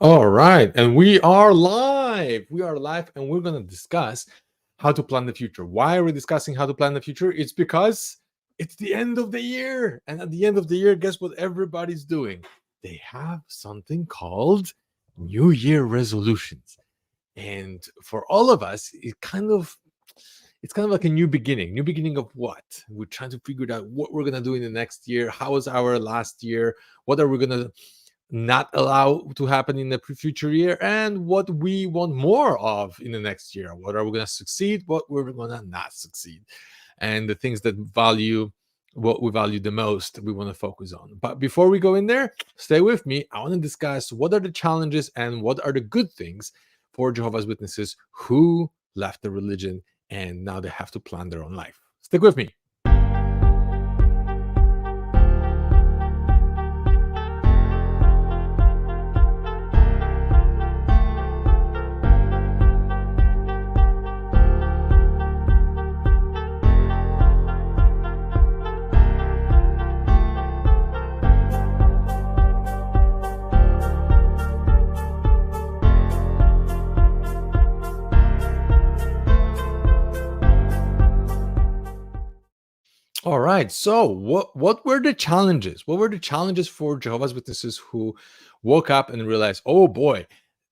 All right, and we are live. We are live, and we're going to discuss how to plan the future. Why are we discussing how to plan the future? It's because it's the end of the year. And at the end of the year, guess what everybody's doing? They have something called New Year resolutions. And for all of us, it's kind of like a new beginning. New beginning of what? We're trying to figure out what we're gonna do in the next year. How was our last year? What are we gonna not allow to happen in the future year, and what we want more of in the next year? What are we going to succeed, what we're going to not succeed, and the things that value what we value the most we want to focus on. But before we go in there, stay with me. I want to discuss what are the challenges and what are the good things for Jehovah's Witnesses who left the religion and now they have to plan their own life. Stick with me. All right. So, what were the challenges? What were the challenges for Jehovah's Witnesses who woke up and realized, "Oh boy,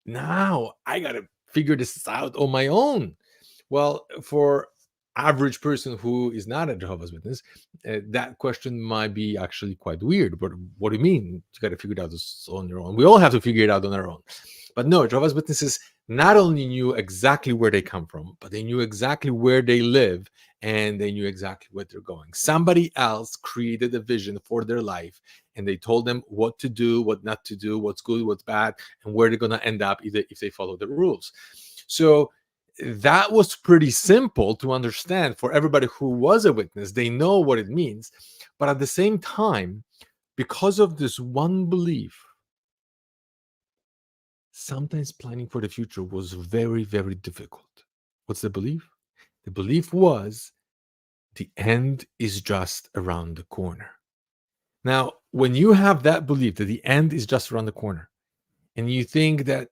now I got to figure this out on my own"? Well, for average person who is not a Jehovah's Witness, that question might be actually quite weird. But what do you mean? You got to figure it out on your own. We all have to figure it out on our own. But no, Jehovah's Witnesses not only knew exactly where they come from, but they knew exactly where they live and they knew exactly where they're going. Somebody else created a vision for their life and they told them what to do, what not to do, what's good, what's bad, and where they're going to end up if they follow the rules. So that was pretty simple to understand for everybody who was a witness. They know what it means. But at the same time, because of this one belief, sometimes planning for the future was very, very difficult. What's the belief? The belief was the end is just around the corner. Now, when you have that belief that the end is just around the corner, and you think that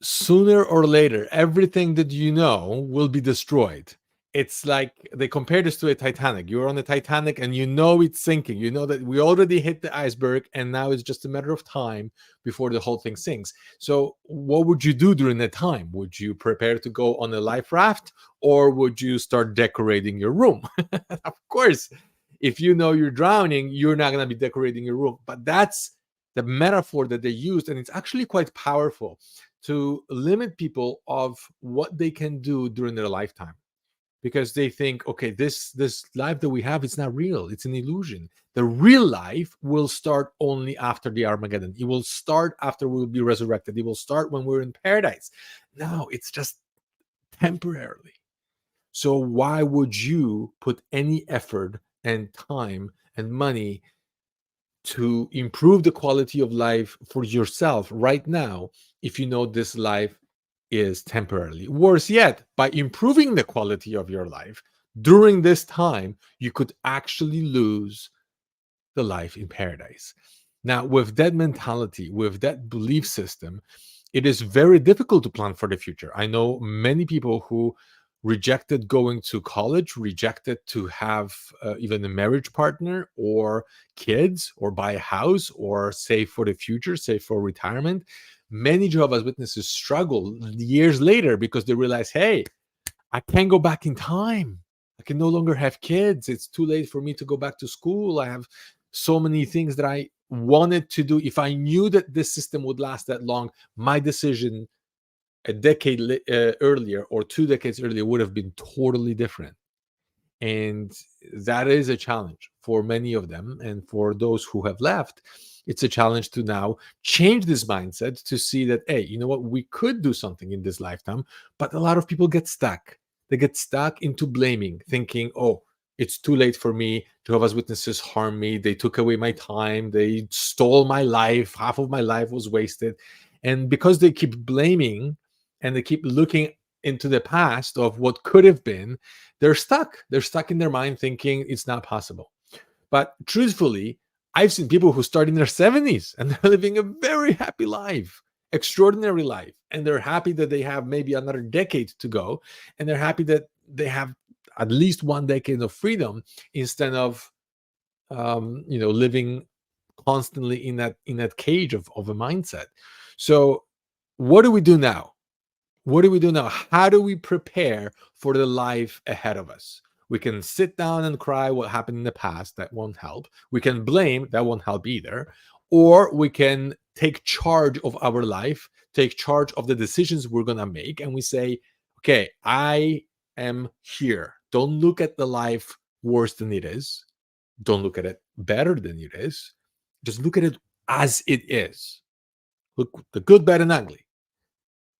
sooner or later, everything that you know will be destroyed. It's like they compare this to a Titanic. You're on the Titanic and you know it's sinking. You know that we already hit the iceberg and now it's just a matter of time before the whole thing sinks. So, what would you do during that time? Would you prepare to go on a life raft or would you start decorating your room? Of course, if you know you're drowning, you're not going to be decorating your room. But that's the metaphor that they used, and it's actually quite powerful to limit people of what they can do during their lifetime, because they think, okay, this life that we have, it's not real, it's an illusion. The real life will start only after the Armageddon. It will start after we'll be resurrected. It will start when we're in paradise. No, it's just temporarily. So why would you put any effort and time and money to improve the quality of life for yourself right now if you know this life is temporarily? Worse yet, by improving the quality of your life during this time, you could actually lose the life in paradise. Now, with that mentality, with that belief system, it is very difficult to plan for the future. I know many people who rejected going to college, rejected to have even a marriage partner or kids or buy a house or save for the future, save for retirement. Many Jehovah's Witnesses struggle years later because they realize, hey, I can't go back in time. I can no longer have kids. It's too late for me to go back to school. I have so many things that I wanted to do. If I knew that this system would last that long, my decision a decade earlier or 2 decades earlier would have been totally different. And that is a challenge for many of them. And for those who have left, it's a challenge to now change this mindset to see that, hey, you know what, we could do something in this lifetime. But a lot of people get stuck. They get stuck into blaming, thinking, oh, it's too late for me. Jehovah's Witnesses harmed me. They took away my time. They stole my life. Half of my life was wasted. And because they keep blaming and they keep looking into the past of what could have been, they're stuck. They're stuck in their mind thinking it's not possible. But truthfully, I've seen people who start in their 70s and they're living a very happy life, extraordinary life. And they're happy that they have maybe another decade to go. And they're happy that they have at least one decade of freedom instead of, living constantly in that cage of a mindset. So what do we do now? What do we do now? How do we prepare for the life ahead of us? We can sit down and cry what happened in the past. That won't help. We can blame. That won't help either. Or we can take charge of our life, take charge of the decisions we're going to make. And we say, okay, I am here. Don't look at the life worse than it is. Don't look at it better than it is. Just look at it as it is. Look, the good, bad, and ugly.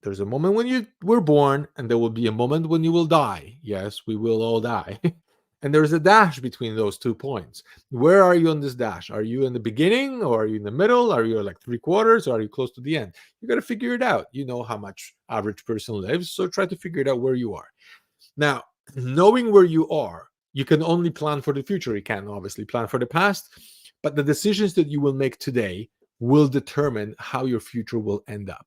There's a moment when you were born, and there will be a moment when you will die. Yes, we will all die. And there's a dash between those 2 points. Where are you on this dash? Are you in the beginning, or are you in the middle? Are you like 3/4, or are you close to the end? You got to figure it out. You know how much average person lives, so try to figure it out where you are. Now, knowing where you are, you can only plan for the future. You can obviously plan for the past, but the decisions that you will make today will determine how your future will end up.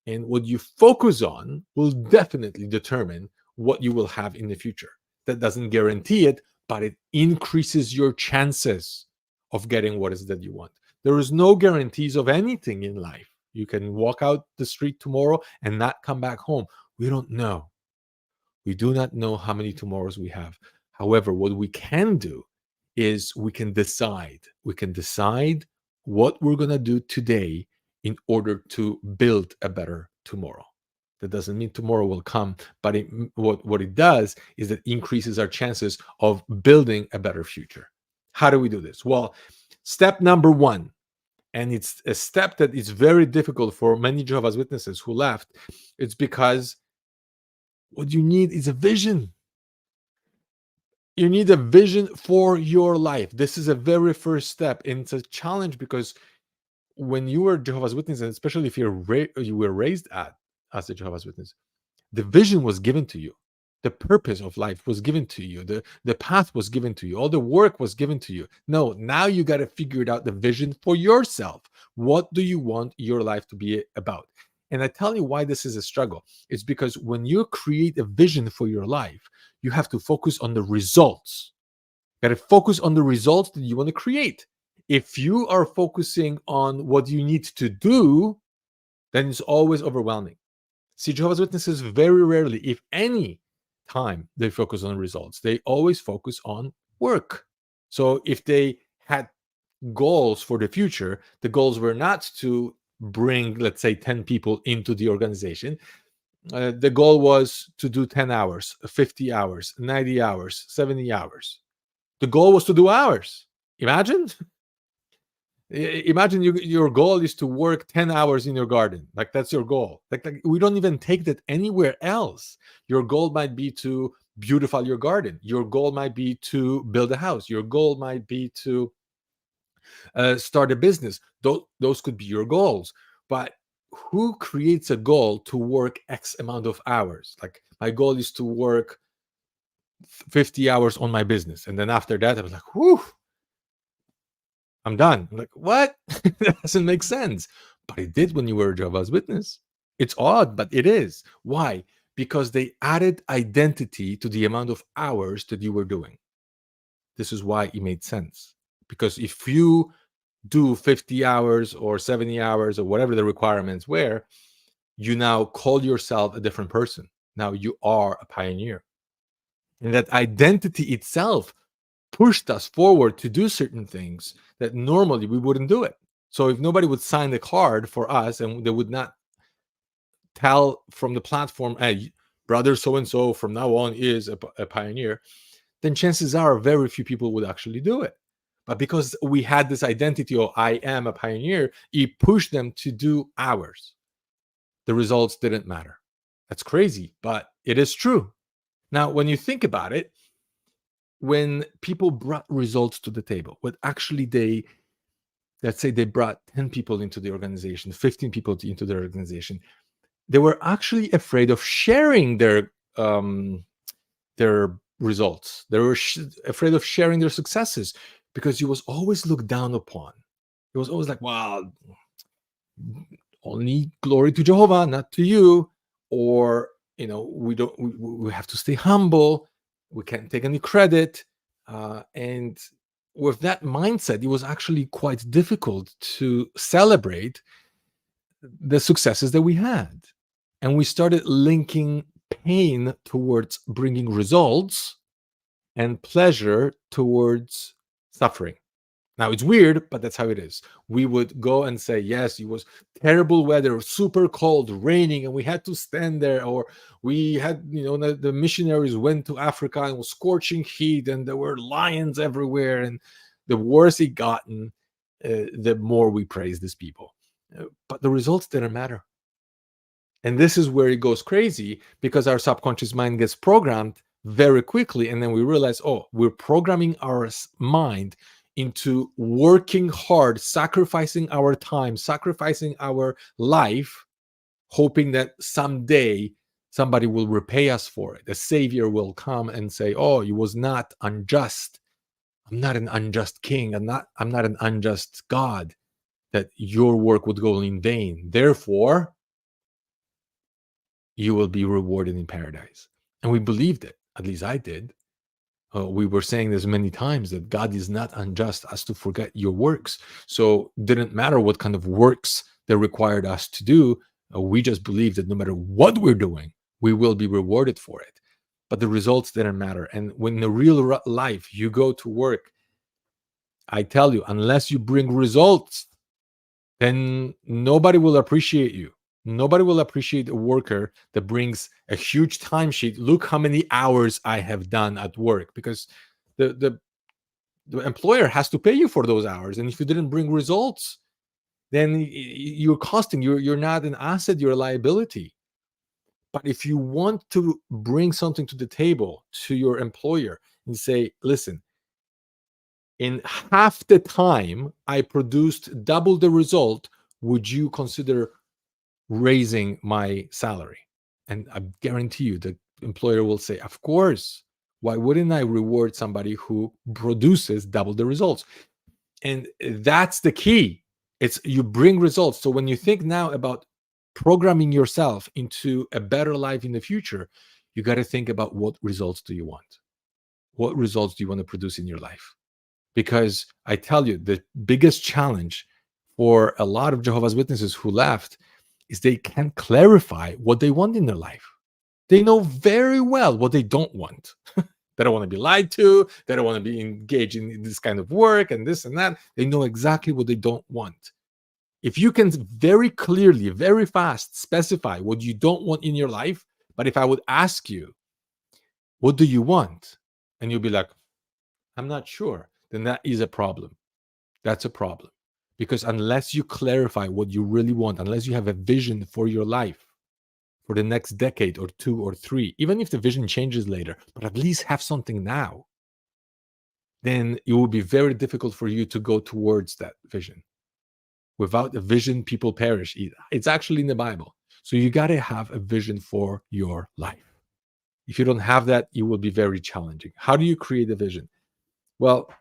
And what you focus on will definitely determine what you will have in the future. That doesn't guarantee it, but it increases your chances of getting what is that you want. There is no guarantees of anything in life. You can walk out the street tomorrow and not come back home. We don't know. We do not know how many tomorrows we have. However, what we can do is we can decide. We can decide what we're going to do today in order to build a better tomorrow. That doesn't mean tomorrow will come, but what it does is that increases our chances of building a better future. How do we do this? Well, step number 1, and it's a step that is very difficult for many Jehovah's Witnesses who left. It's because what you need is a vision. You need a vision for your life. This is a very first step. And it's a challenge because when you were Jehovah's Witness, and especially if you were raised as a Jehovah's Witness, the vision was given to you. The purpose of life was given to you. The path was given to you. All the work was given to you. No, now you got to figure it out, the vision for yourself. What do you want your life to be about? And I tell you why this is a struggle. It's because when you create a vision for your life, you have to focus on the results. You got to focus on the results that you want to create. If you are focusing on what you need to do, then it's always overwhelming. See, Jehovah's Witnesses very rarely, if any time, they focus on results. They always focus on work. So if they had goals for the future, the goals were not to bring, let's say, 10 people into the organization. The goal was to do 10 hours, 50 hours, 90 hours, 70 hours. The goal was to do hours. Imagine your goal is to work 10 hours in your garden. Like, that's your goal. Like we don't even take that anywhere else. Your goal might be to beautify your garden. Your goal might be to build a house. Your goal might be to start a business. Those could be your goals. But who creates a goal to work X amount of hours? Like, my goal is to work 50 hours on my business. And then after that, I was like, whew, I'm done. I'm like, what? That doesn't make sense. But it did when you were a Jehovah's Witness. It's odd, but it is. Why? Because they added identity to the amount of hours that you were doing. This is why it made sense. Because if you do 50 hours or 70 hours or whatever the requirements were, you now call yourself a different person. Now you are a pioneer. And that identity itself pushed us forward to do certain things that normally we wouldn't do it. So if nobody would sign the card for us and they would not tell from the platform, hey, brother so-and-so from now on is a pioneer, then chances are very few people would actually do it. But because we had this identity of I am a pioneer, it pushed them to do hours. The results didn't matter. That's crazy, but it is true. Now, when you think about it, when people brought results to the table, what actually let's say they brought 10 people into the organization, 15 people into their organization, they were actually afraid of sharing their results. They were afraid of sharing their successes because he was always looked down upon. It was always like, well, only glory to Jehovah, not to you. Or, we have to stay humble. We can't take any credit. And with that mindset, it was actually quite difficult to celebrate the successes that we had. And we started linking pain towards bringing results and pleasure towards suffering. Now it's weird, but that's how it is. We would go and say, yes, it was terrible weather, super cold, raining, and we had to stand there. Or we had, the missionaries went to Africa and it was scorching heat and there were lions everywhere. And the worse it gotten, the more we praise these people. But the results didn't matter. And this is where it goes crazy, because our subconscious mind gets programmed very quickly. And then we realize, oh, we're programming our mind into working hard, sacrificing our time, sacrificing our life, hoping that someday somebody will repay us for it. A savior will come and say, oh, it was not unjust. I'm not an unjust king. I'm not an unjust God, that your work would go in vain. Therefore, you will be rewarded in paradise. And we believed it. At least I did. We were saying this many times, that God is not unjust as to forget your works. So it didn't matter what kind of works they required us to do. We just believed that no matter what we're doing, we will be rewarded for it. But the results didn't matter. And when in the real life you go to work, I tell you, unless you bring results, then nobody will appreciate you. Nobody will appreciate a worker that brings a huge timesheet. Look how many hours I have done at work, because the employer has to pay you for those hours. And if you didn't bring results, then you're costing. You're not an asset, you're a liability. But if you want to bring something to the table to your employer and say, listen, in half the time I produced double the result, would you consider raising my salary? And I guarantee you the employer will say, of course. Why wouldn't I reward somebody who produces double the results? And that's the key. It's you bring results. So when you think now about programming yourself into a better life in the future, you got to think about, what results do you want? What results do you want to produce in your life? Because I tell you, the biggest challenge for a lot of Jehovah's Witnesses who left is they can't clarify what they want in their life. They know very well what they don't want. They don't want to be lied to. They don't want to be engaged in this kind of work and this and that. They know exactly what they don't want. If you can very clearly, very fast specify what you don't want in your life, but if I would ask you, what do you want? And you'll be like, I'm not sure. Then that is a problem. That's a problem. Because unless you clarify what you really want, unless you have a vision for your life for the next decade or 2 or 3, even if the vision changes later, but at least have something now, then it will be very difficult for you to go towards that vision. Without a vision, people perish. It's actually in the Bible. So you got to have a vision for your life. If you don't have that, it will be very challenging. How do you create a vision? Well,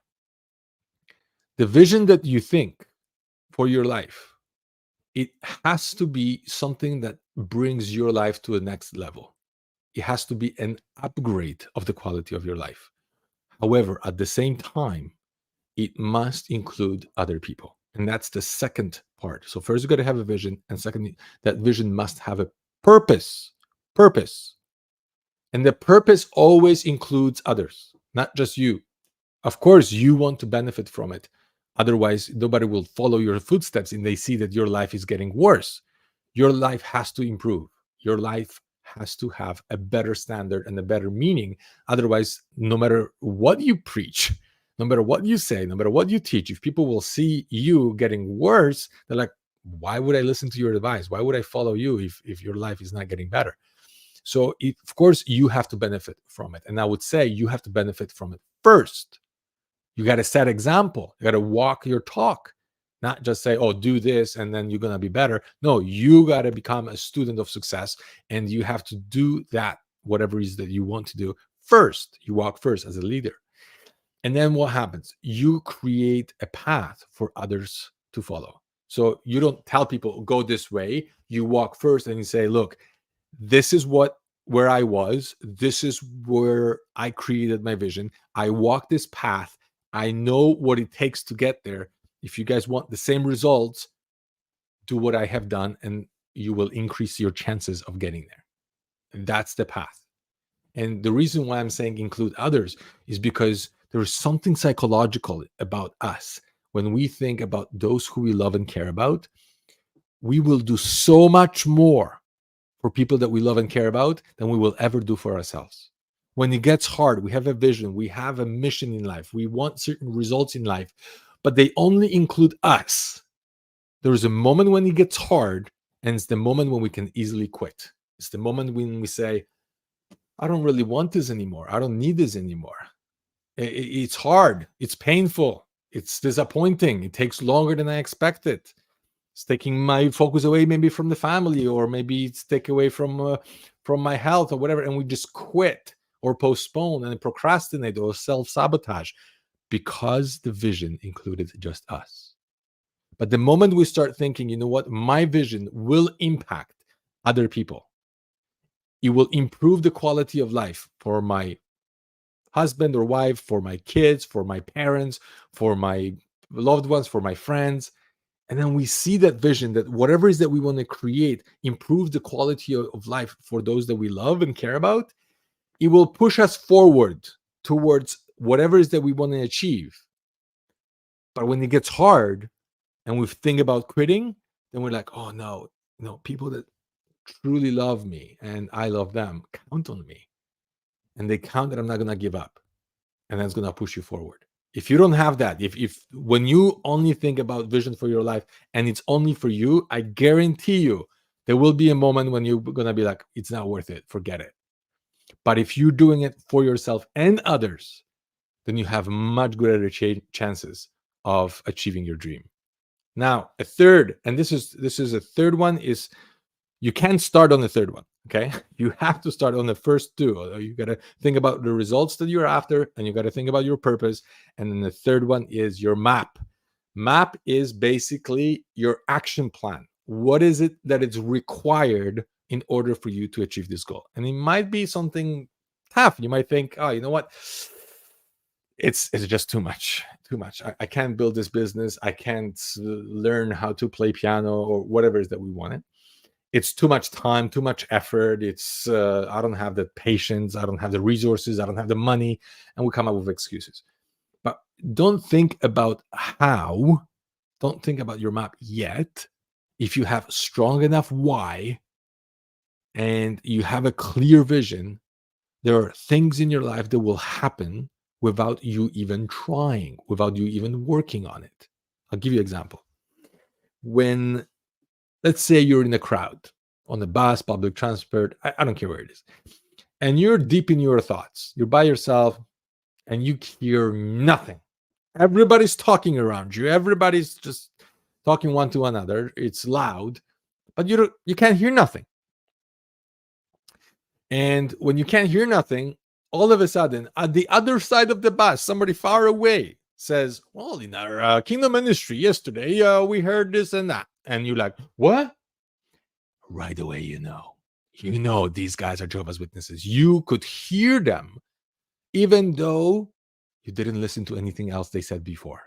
the vision that you think for your life, it has to be something that brings your life to a next level. It has to be an upgrade of the quality of your life. However, at the same time, it must include other people. And that's the second part. So first, you got to have a vision. And second, that vision must have a purpose. Purpose. And the purpose always includes others, not just you. Of course, you want to benefit from it. Otherwise, nobody will follow your footsteps and they see that your life is getting worse. Your life has to improve. Your life has to have a better standard and a better meaning. Otherwise, no matter what you preach, no matter what you say, no matter what you teach, if people will see you getting worse, they're like, why would I listen to your advice? Why would I follow you if your life is not getting better? So, of course, you have to benefit from it. And I would say you have to benefit from it first. You got to set example. You got to walk your talk, not just say, oh, do this and then you're going to be better. No, you got to become a student of success and you have to do that, whatever it is that you want to do first. You walk first as a leader. And then what happens? You create a path for others to follow. So you don't tell people, go this way. You walk first and you say, look, this is where I was. This is where I created my vision. I walk this path. I know what it takes to get there. If you guys want the same results, do what I have done, and you will increase your chances of getting there. And that's the path. And the reason why I'm saying include others is because there is something psychological about us. When we think about those who we love and care about, we will do so much more for people that we love and care about than we will ever do for ourselves. When it gets hard, we have a vision, we have a mission in life, we want certain results in life, but they only include us. There is a moment when it gets hard, and it's the moment when we can easily quit. It's the moment when we say, I don't really want this anymore. I don't need this anymore. It's hard. It's painful. It's disappointing. It takes longer than I expected. It's taking my focus away, maybe from the family, or maybe it's taken away from my health or whatever, and we just quit or postpone and procrastinate or self-sabotage because the vision included just us. But the moment we start thinking, you know what, my vision will impact other people, it will improve the quality of life for my husband or wife, for my kids, for my parents, for my loved ones, for my friends. And then we see that vision, that whatever it is that we want to create improves the quality of life for those that we love and care about. It will push us forward towards whatever it is that we want to achieve. But when it gets hard and we think about quitting, then we're like, oh no, people that truly love me and I love them count on me. And they count that I'm not going to give up. And that's going to push you forward. If you don't have that, if when you only think about vision for your life and it's only for you, I guarantee you there will be a moment when you're going to be like, it's not worth it, forget it. But if you're doing it for yourself and others, then you have much greater chances of achieving your dream. Now, a third, and this is a third one, is you can't start on the third one. Okay, you have to start on the first two. You got to think about the results that you're after, and you got to think about your purpose. And then the third one is your map. Map is basically your action plan. What is it that is required in order for you to achieve this goal? And it might be something tough. You might think, oh, you know what? It's just too much. I can't build this business. I can't learn how to play piano or whatever it is that we wanted. It's too much time, too much effort. It's I don't have the patience, I don't have the resources, I don't have the money, and we come up with excuses. But don't think about how, don't think about your map yet. If you have strong enough why and you have a clear vision, there are things in your life that will happen without you even trying, without you even working on it. I'll give you an example. When, let's say you're in a crowd, on the bus, public transport, I don't care where it is, and you're deep in your thoughts. You're by yourself and you hear nothing. Everybody's talking around you. Everybody's just talking one to another. It's loud, but you can't hear nothing. And when you can't hear nothing, all of a sudden, at the other side of the bus, somebody far away says, well, in our kingdom ministry yesterday, we heard this and that. And you're like, what? Right away, you know these guys are Jehovah's Witnesses. You could hear them, even though you didn't listen to anything else they said before.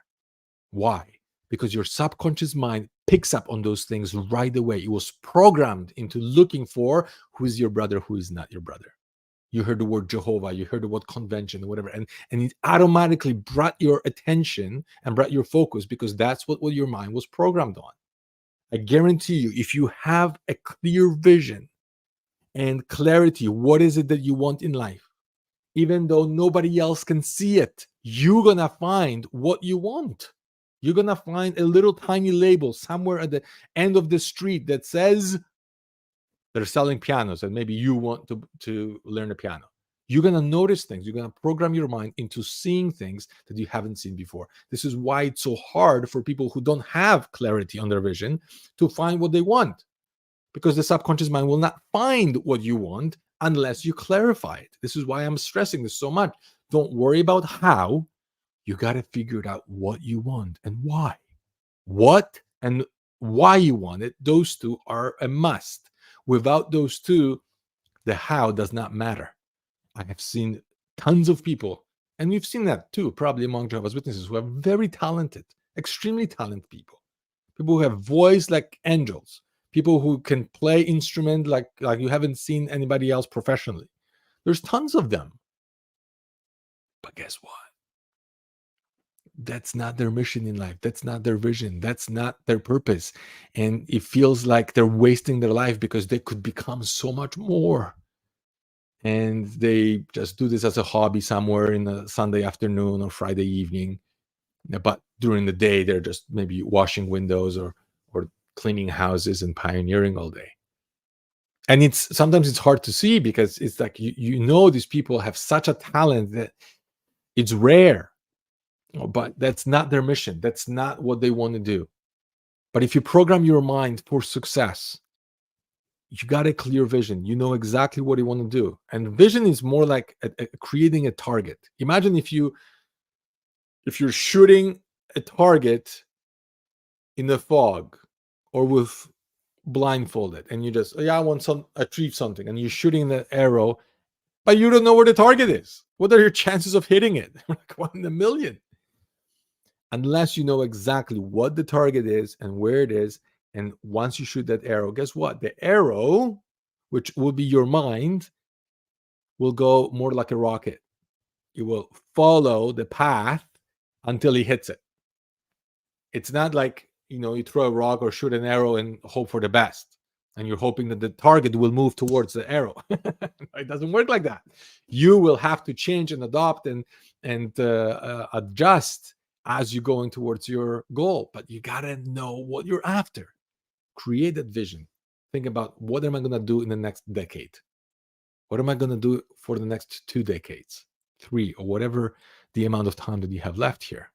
Why? Because your subconscious mind picks up on those things right away. It was programmed into looking for who is your brother, who is not your brother. You heard the word Jehovah, you heard the word convention, whatever, and it automatically brought your attention and brought your focus, because that's what your mind was programmed on. I guarantee you, if you have a clear vision and clarity, what is it that you want in life, even though nobody else can see it, you're going to find what you want. You're going to find a little tiny label somewhere at the end of the street that says they're selling pianos and maybe you want to learn a piano. You're going to notice things. You're going to program your mind into seeing things that you haven't seen before. This is why it's so hard for people who don't have clarity on their vision to find what they want, because the subconscious mind will not find what you want unless you clarify it. This is why I'm stressing this so much. Don't worry about how. You got to figure it out what you want and why. What and why you want it, those two are a must. Without those two, the how does not matter. I have seen tons of people, and we've seen that too, probably among Jehovah's Witnesses, who are very talented, extremely talented people who have voice like angels, people who can play instrument like you haven't seen anybody else professionally. There's tons of them. But guess what? That's not their mission in life. That's not their vision. That's not their purpose. And it feels like they're wasting their life because they could become so much more. And they just do this as a hobby somewhere in a Sunday afternoon or Friday evening. But during the day, they're just maybe washing windows or cleaning houses and pioneering all day. And it's sometimes it's hard to see because it's like you know these people have such a talent that it's rare, but that's not their mission. That's not what they want to do. But if you program your mind for success, you got a clear vision. You know exactly what you want to do. And vision is more like creating a target. Imagine if you're shooting a target in the fog or with blindfolded, and you just, I want to achieve something, and you're shooting the arrow, but you don't know where the target is. What are your chances of hitting it? Like 1 in a million. Unless you know exactly what the target is and where it is. And once you shoot that arrow, guess what? The arrow, which will be your mind, will go more like a rocket. It will follow the path until he hits it. It's not like, you throw a rock or shoot an arrow and hope for the best. And you're hoping that the target will move towards the arrow. It doesn't work like that. You will have to change and adopt and adjust as you're going towards your goal. But you got to know what you're after. Create that vision. Think about, what am I going to do in the next decade? What am I going to do for the next 2 decades, 3, or whatever the amount of time that you have left here?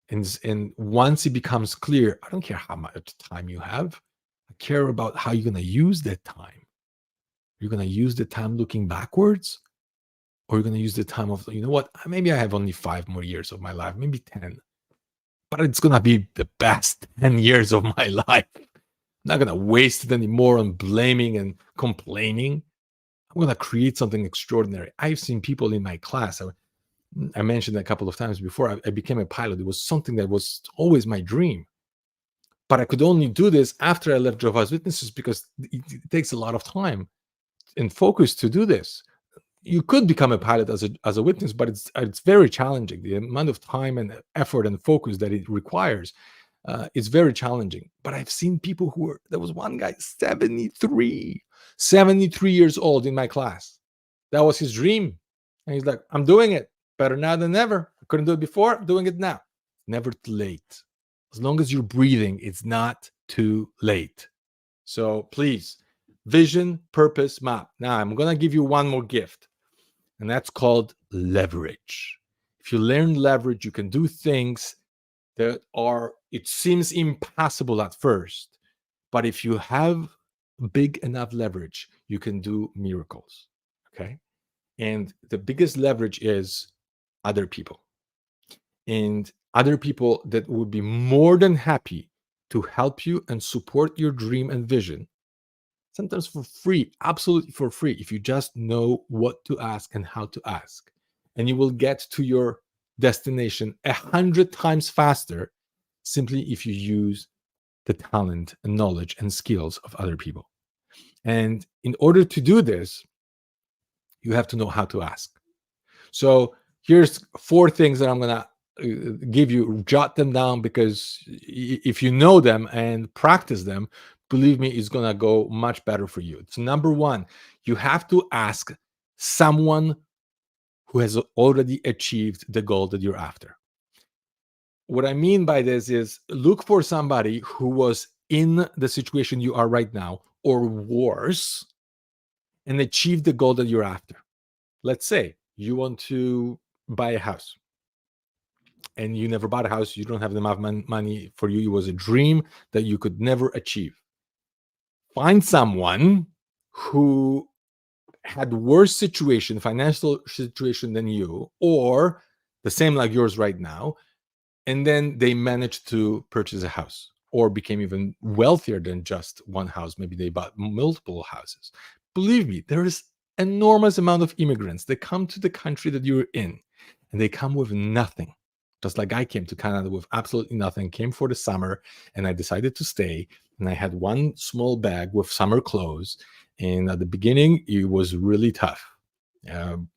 And once it becomes clear, I don't care how much time you have. I care about how you're going to use that time. You're going to use the time looking backwards, or you're going to use the time of, what, maybe I have only 5 more years of my life, maybe 10, but it's going to be the best 10 years of my life. I'm not going to waste it anymore on blaming and complaining. I'm going to create something extraordinary. I've seen people in my class. I mentioned a couple of times before, I became a pilot. It was something that was always my dream. But I could only do this after I left Jehovah's Witnesses because it takes a lot of time and focus to do this. You could become a pilot as a witness, but it's very challenging. The amount of time and effort and focus that it requires is very challenging. But I've seen people there was one guy, 73 years old in my class. That was his dream. And he's like, I'm doing it. Better now than never. I couldn't do it before. I'm doing it now. Never too late. As long as you're breathing, it's not too late. So please, vision, purpose, map. Now I'm going to give you one more gift, and that's called leverage. If you learn leverage, you can do things that it seems impossible at first, but if you have big enough leverage, you can do miracles. Okay. And the biggest leverage is other people. And other people that would be more than happy to help you and support your dream and vision, sometimes for free, absolutely for free, if you just know what to ask and how to ask. And you will get to your destination 100 times faster simply if you use the talent and knowledge and skills of other people. And in order to do this, you have to know how to ask. So here's 4 things that I'm going to give you. Jot them down, because if you know them and practice them, believe me, it's going to go much better for you. It's number 1, you have to ask someone who has already achieved the goal that you're after. What I mean by this is, look for somebody who was in the situation you are right now or worse and achieved the goal that you're after. Let's say you want to buy a house and you never bought a house. You don't have enough money for you. It was a dream that you could never achieve. Find someone who had worse situation, financial situation than you, or the same like yours right now, and then they managed to purchase a house or became even wealthier than just one house. Maybe they bought multiple houses. Believe me, there is enormous amount of immigrants that come to the country that you're in, and they come with nothing. Just like I came to Canada with absolutely nothing, came for the summer, and I decided to stay. And I had one small bag with summer clothes. And at the beginning, it was really tough.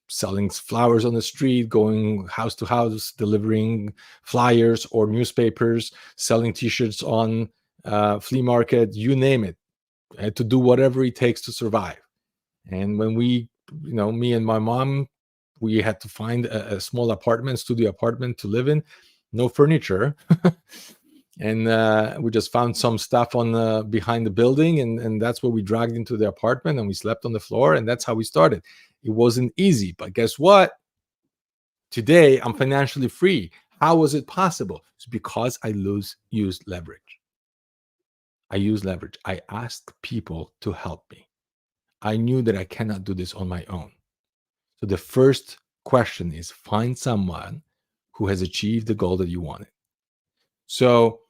Selling flowers on the street, going house to house, delivering flyers or newspapers, selling T-shirts on flea market, you name it. I had to do whatever it takes to survive. And when me and my mom, we had to find a small apartment, studio apartment to live in, no furniture. And we just found some stuff on behind the building, and that's what we dragged into the apartment, and we slept on the floor, and that's how we started. It wasn't easy, but guess what? Today, I'm financially free. How was it possible? It's because I used leverage. I used leverage. I asked people to help me. I knew that I cannot do this on my own. So the first question is find someone who has achieved the goal that you wanted. So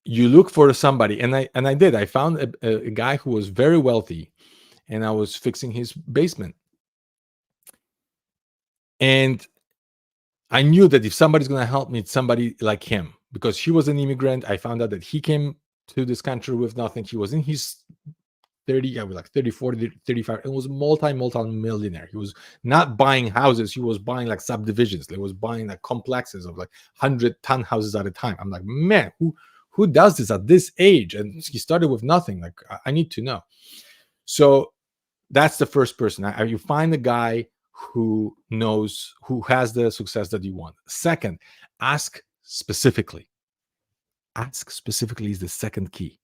you look for somebody, and I did. I found a guy who was very wealthy, and I was fixing his basement. And I knew that if somebody's going to help me, it's somebody like him, because he was an immigrant. I found out that he came to this country with nothing. He was in his 30, I was like 30, 40, 35. It was multi-millionaire. He was not buying houses. He was buying like subdivisions. He was buying like complexes of like 100 townhouses at a time. I'm like, man, who does this at this age? And he started with nothing. Like, I need to know. So that's the first person. You find a guy who knows, who has the success that you want. Second, ask specifically. Ask specifically is the second key.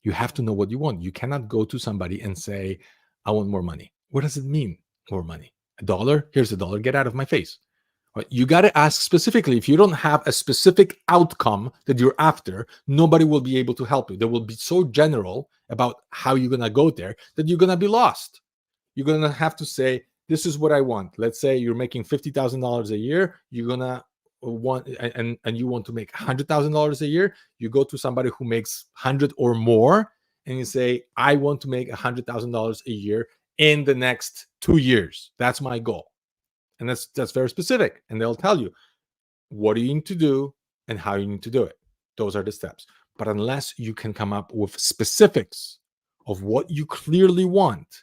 You have to know what you want. You cannot go to somebody and say, I want more money. What does it mean, more money? $1? Here's $1. Get out of my face. You got to ask specifically. If you don't have a specific outcome that you're after, nobody will be able to help you. They will be so general about how you're going to go there that you're going to be lost. You're going to have to say, this is what I want. Let's say you're making $50,000 a year. You're going to want, and you want to make $100,000 a year. You go to somebody who makes 100 or more, and you say, I want to make $100,000 a year in the next 2 years. That's my goal. And that's very specific. And they'll tell you what do you need to do and how you need to do it. Those are the steps. But unless you can come up with specifics of what you clearly want,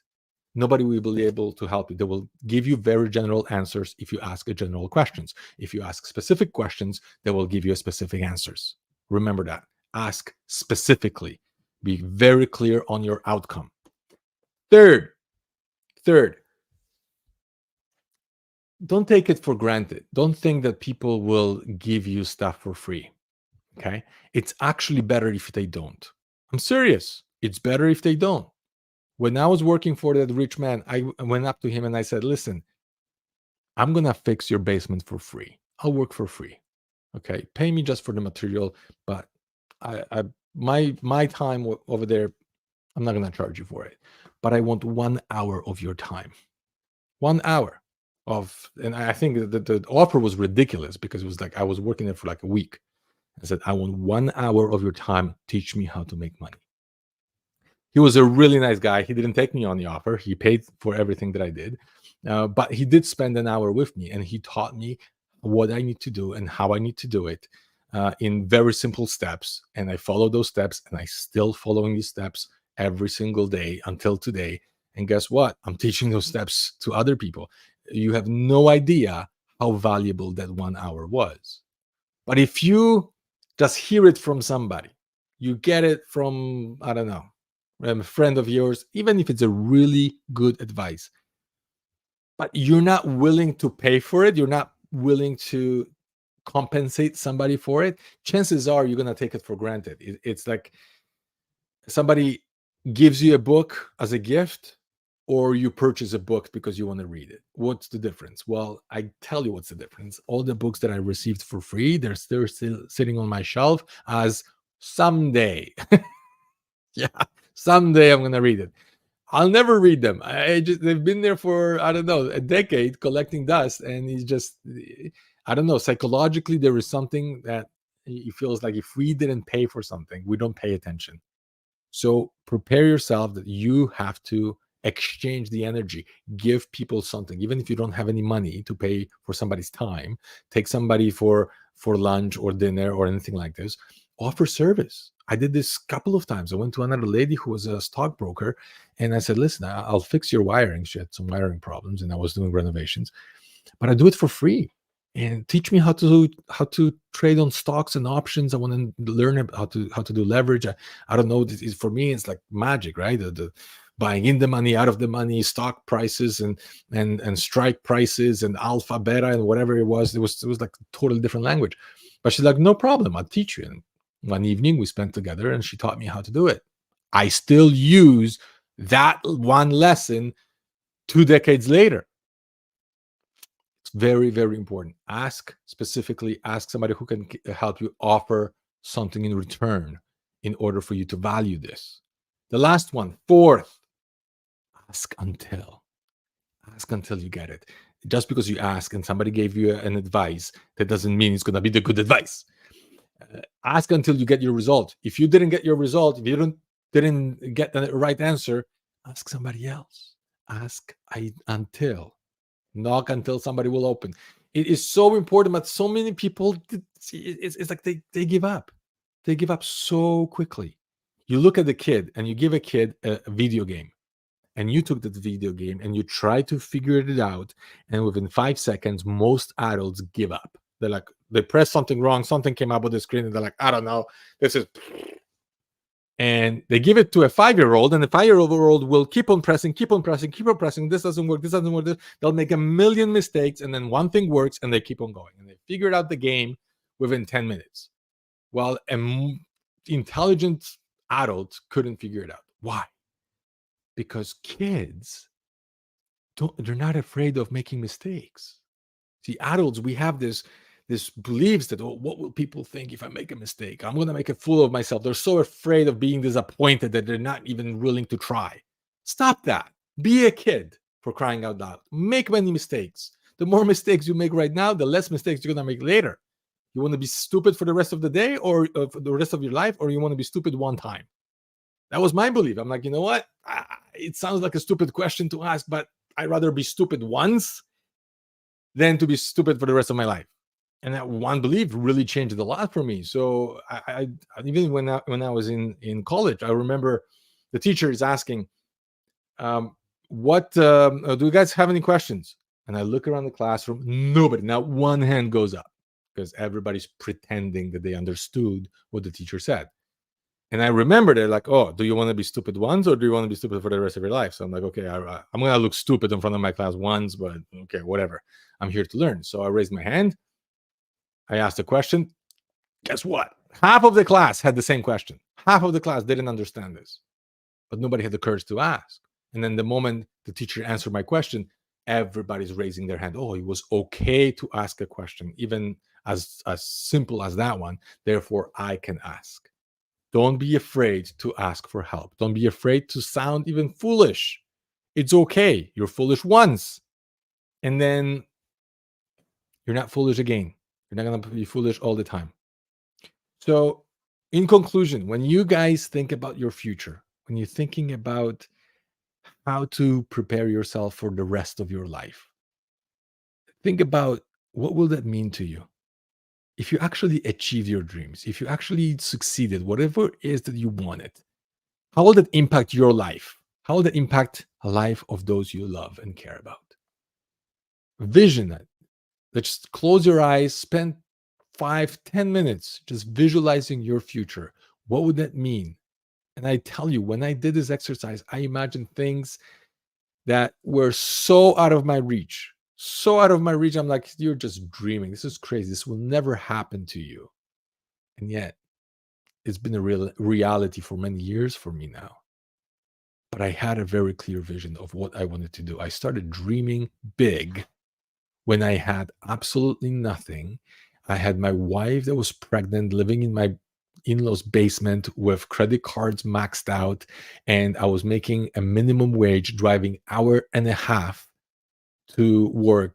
nobody will be able to help you. They will give you very general answers if you ask general questions. If you ask specific questions, they will give you specific answers. Remember that. Ask specifically. Be very clear on your outcome. Third, don't take it for granted. Don't think that people will give you stuff for free. Okay? It's actually better if they don't. I'm serious. It's better if they don't. When I was working for that rich man, I went up to him and I said, listen, I'm going to fix your basement for free. I'll work for free. Okay? Pay me just for the material, but my time over there, I'm not going to charge you for it. But I want 1 hour of your time. 1 hour. And I think the offer was ridiculous because it was like I was working there for like a week. I said, I want 1 hour of your time. Teach me how to make money. He was a really nice guy. He didn't take me on the offer. He paid for everything that I did. But he did spend an hour with me, and he taught me what I need to do and how I need to do it in very simple steps. And I followed those steps, and I still following these steps every single day until today. And guess what? I'm teaching those steps to other people. You have no idea how valuable that 1 hour was. But if you just hear it from somebody, you get it from, I don't know, a friend of yours, even if it's a really good advice, but you're not willing to pay for it, you're not willing to compensate somebody for it, chances are you're going to take it for granted. It's like somebody gives you a book as a gift, or you purchase a book because you want to read it. What's the difference? Well, I tell you what's the difference. All the books that I received for free, they're still sitting on my shelf as someday. Yeah, someday I'm going to read it. I'll never read them. They've been there for, I don't know, a decade collecting dust. And it's just, I don't know, psychologically, there is something that it feels like if we didn't pay for something, we don't pay attention. So prepare yourself that you have to exchange the energy, give people something, even if you don't have any money to pay for somebody's time, take somebody for lunch or dinner or anything like this, offer service. I did this a couple of times. I went to another lady who was a stockbroker, and I said, listen, I'll fix your wiring. She had some wiring problems, and I was doing renovations, but I do it for free. And teach me how to trade on stocks and options. I want to learn how to do leverage. I don't know. This is, for me, it's like magic, right? The buying in the money, out of the money, stock prices, and strike prices, and alpha, beta, and whatever it was. It was like a totally different language. But she's like, no problem, I'll teach you. And one evening we spent together, and she taught me how to do it. I still use that one lesson 2 decades later. It's very, very important. Ask somebody who can help you, offer something in return in order for you to value this. The last one, fourth, ask until. Ask until you get it. Just because you ask and somebody gave you an advice, that doesn't mean it's going to be the good advice. Ask until you get your result. If you didn't get your result, if you didn't get the right answer, ask somebody else. Until. Knock until somebody will open. It is so important, but so many people, it's like they give up. They give up so quickly. You look at the kid and you give a kid a video game, and you took that video game and you try to figure it out, and within 5 seconds, most adults give up. They're like, they press something wrong, something came up with the screen, and they're like, I don't know, this is. And they give it to a 5-year-old, and the 5-year-old will keep on pressing. This doesn't work. They'll make a million mistakes, and then one thing works, and they keep on going. And they figured out the game within 10 minutes. While an intelligent adult couldn't figure it out. Why? Because kids, they're not afraid of making mistakes. See, adults, we have this beliefs that, oh, what will people think if I make a mistake? I'm going to make a fool of myself. They're so afraid of being disappointed that they're not even willing to try. Stop that. Be a kid, for crying out loud. Make many mistakes. The more mistakes you make right now, the less mistakes you're going to make later. You want to be stupid for the rest of the day, or for the rest of your life, or you want to be stupid one time? That was my belief. I'm like, you know what? It sounds like a stupid question to ask, but I'd rather be stupid once than to be stupid for the rest of my life. And that one belief really changed a lot for me. So I even when I was in college, I remember the teacher is asking, "What do you guys have any questions?" And I look around the classroom, nobody, not one hand goes up, because everybody's pretending that they understood what the teacher said. And I remember they're like, "Oh, do you want to be stupid once, or do you want to be stupid for the rest of your life?" So I'm like, "Okay, I'm going to look stupid in front of my class once, but okay, whatever. I'm here to learn." So I raised my hand. I asked a question. Guess what? Half of the class had the same question. Half of the class didn't understand this, but nobody had the courage to ask. And then the moment the teacher answered my question, everybody's raising their hand. Oh, it was okay to ask a question, even as simple as that one. Therefore, I can ask. Don't be afraid to ask for help. Don't be afraid to sound even foolish. It's okay. You're foolish once, and then you're not foolish again. You're not going to be foolish all the time. So, in conclusion, when you guys think about your future, when you're thinking about how to prepare yourself for the rest of your life, think about, what will that mean to you? If you actually achieve your dreams, if you actually succeeded, whatever it is that you wanted, how will that impact your life? How will that impact the life of those you love and care about? Vision that. Let's close your eyes, spend 5-10 minutes just visualizing your future. What would that mean? And I tell you, when I did this exercise, I imagined things that were so out of my reach. So out of my reach. I'm like, you're just dreaming. This is crazy. This will never happen to you. And yet, it's been a real reality for many years for me now. But I had a very clear vision of what I wanted to do. I started dreaming big when I had absolutely nothing. I had my wife that was pregnant, living in my in-laws basement with credit cards maxed out, and I was making a minimum wage, driving hour and a half to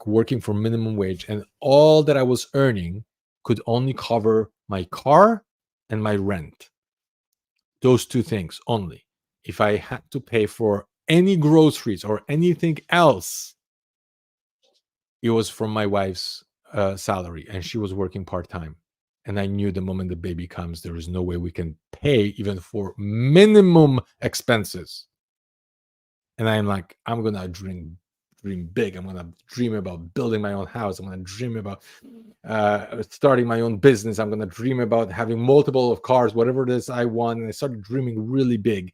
working for minimum wage, and all that I was earning could only cover my car and my rent. Those two things only. If I had to pay for any groceries or anything else, it was from my wife's salary, and she was working part time. And I knew the moment the baby comes, there is no way we can pay even for minimum expenses. And I'm like, I'm gonna dream big. I'm gonna dream about building my own house. I'm gonna dream about starting my own business. I'm gonna dream about having multiple of cars, whatever it is I want. And I started dreaming really big.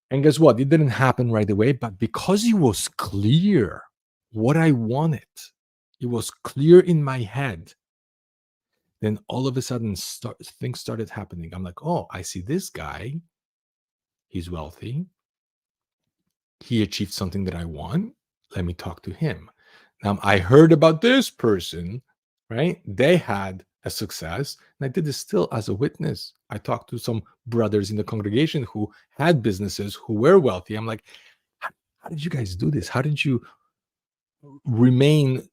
And guess what? It didn't happen right away, but because it was clear what I wanted, it was clear in my head. Then all of a sudden, things started happening. I'm like, oh, I see this guy. He's wealthy. He achieved something that I want. Let me talk to him. Now, I heard about this person, right? They had a success, and I did this still as a witness. I talked to some brothers in the congregation who had businesses, who were wealthy. I'm like, how did you guys do this? How did you remain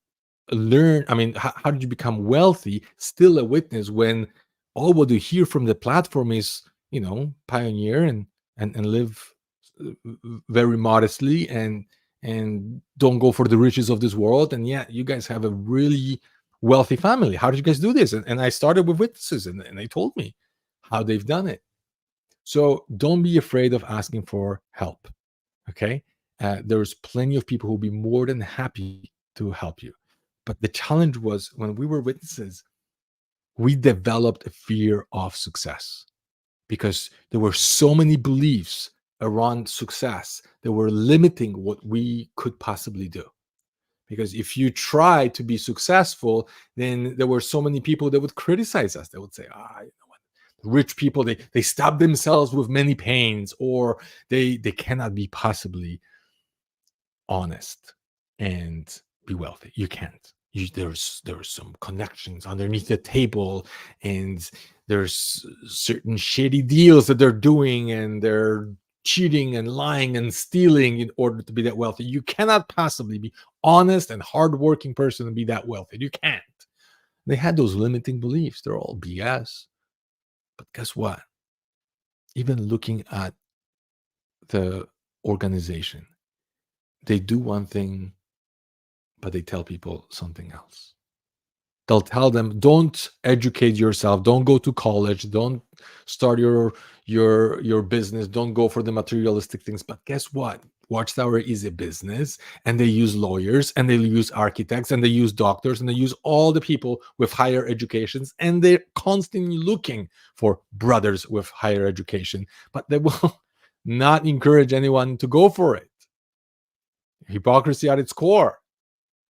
learn I mean how did you become wealthy, still a witness, when all what you hear from the platform is, pioneer and live very modestly, and don't go for the riches of this world, and yet you guys have a really wealthy family. How did you guys do this? And I started with witnesses, and they told me how they've done it. So don't be afraid of asking for help. Okay. There's plenty of people who'll be more than happy to help you. But the challenge was, when we were witnesses, we developed a fear of success because there were so many beliefs around success that were limiting what we could possibly do. Because if you try to be successful, then there were so many people that would criticize us. They would say, you know what, rich people, they stab themselves with many pains, or they cannot be possibly honest and be wealthy. You can't. There's some connections underneath the table, and there's certain shady deals that they're doing, and they're cheating and lying and stealing in order to be that wealthy. You cannot possibly be honest and hardworking person and be that wealthy. You can't. They had those limiting beliefs. They're all BS. But guess what? Even looking at the organization, they do one thing, but they tell people something else. They'll tell them, don't educate yourself, don't go to college, don't start your business, don't go for the materialistic things. But guess what? Watchtower is a business, and they use lawyers, and they use architects, and they use doctors, and they use all the people with higher educations, and they're constantly looking for brothers with higher education, but they will not encourage anyone to go for it. Hypocrisy at its core.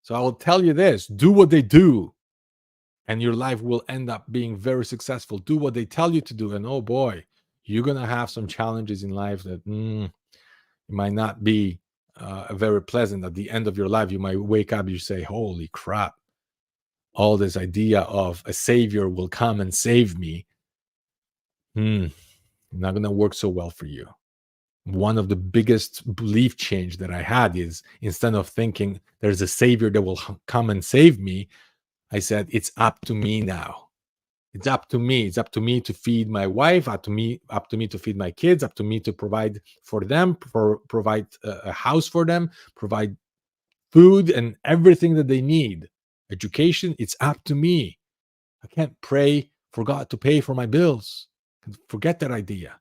So I will tell you this: do what they do, and your life will end up being very successful. Do what they tell you to do, and oh boy, you're gonna have some challenges in life that might not be very pleasant. At the end of your life, you might wake up, you say, "Holy crap! All this idea of a savior will come and save me, not gonna work so well for you." One of the biggest belief change that I had is, instead of thinking there's a savior that will come and save me, I said, it's up to me now. It's up to me. It's up to me to feed my wife, up to me to feed my kids, up to me to provide for them, provide a house for them, provide food and everything that they need. Education, it's up to me. I can't pray for God to pay for my bills. Forget that idea.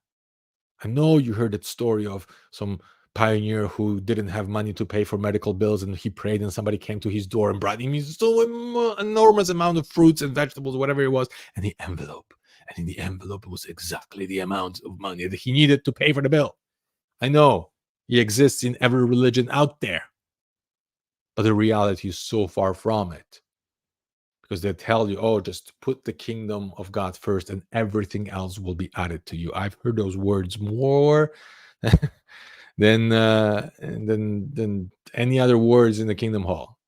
I know you heard that story of some pioneer who didn't have money to pay for medical bills, and he prayed, and somebody came to his door and brought him so enormous amount of fruits and vegetables, whatever it was, and the envelope. And in the envelope was exactly the amount of money that he needed to pay for the bill. I know he exists in every religion out there, but the reality is so far from it, because they tell you, oh, just put the kingdom of God first and everything else will be added to you. I've heard those words more than any other words in the kingdom hall.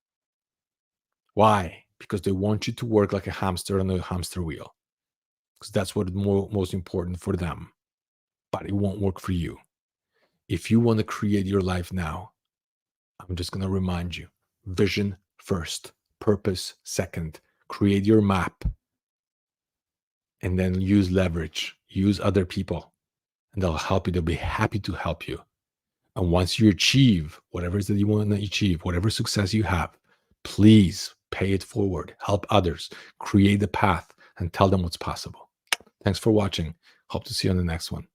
Why? Because they want you to work like a hamster on a hamster wheel, because that's what most important for them. But it won't work for you. If you want to create your life now, I'm just going to remind you, vision first, purpose second. Create your map, and then use leverage, use other people, and they'll help you. They'll be happy to help you. And once you achieve whatever it is that you want to achieve, whatever success you have, please pay it forward, help others, create the path, and tell them what's possible. Thanks for watching. Hope to see you on the next one.